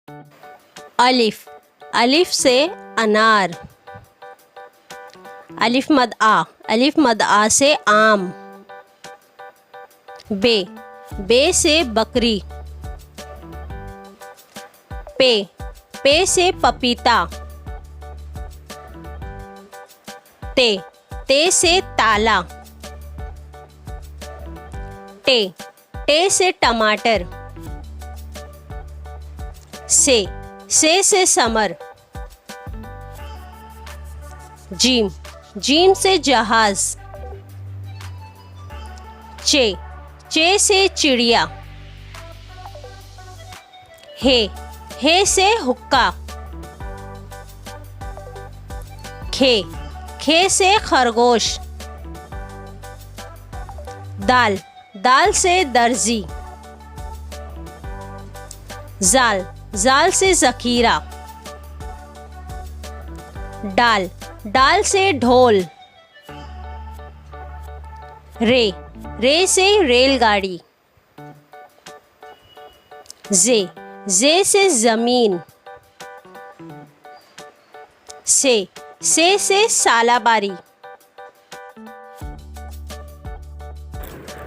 अलिफ, अलिफ से अनार। अलिफ मद आ से आम। बे, बे से बकरी। पे से पपीता। ते से ताला। टे से टमाटर। से समर। जीम से जहाज। चे से चिड़िया। हे से हुक्का। खे से खरगोश। दाल से दर्जी। जाल से जखीरा। डाल से ढोल। रे से रेलगाड़ी। जे से जमीन। से सालाबारी।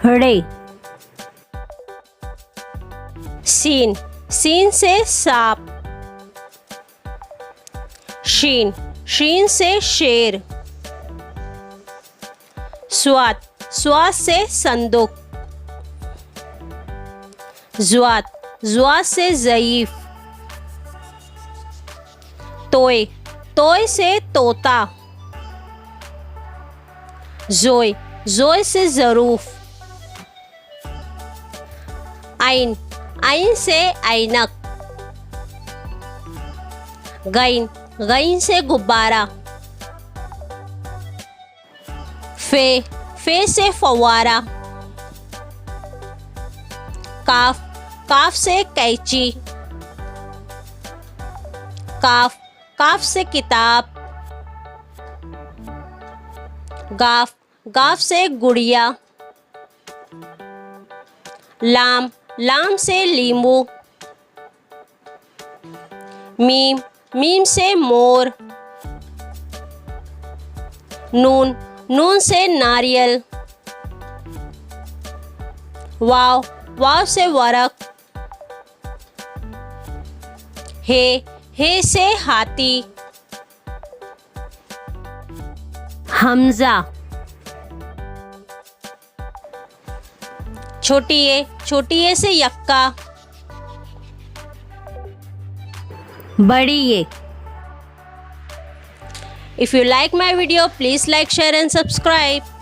रे, सीन से सांप। शीन से शेर। स्वाद से संदूक। जुआत से ज़ईफ। तोय से तोता। जोय से ज़रूफ। आइन से ऐनक। गईन से गुब्बारा। फे से फव्वारा। काफ से कैंची। काफ से किताब। गाफ से गुड़िया। लाम से लींबू। मीम से मोर। नून से नारियल। वाव से वरक। हे से हाथी। हमजा, छोटी ए से यक्का। बड़ी ए। If you like my video, please like, share and subscribe.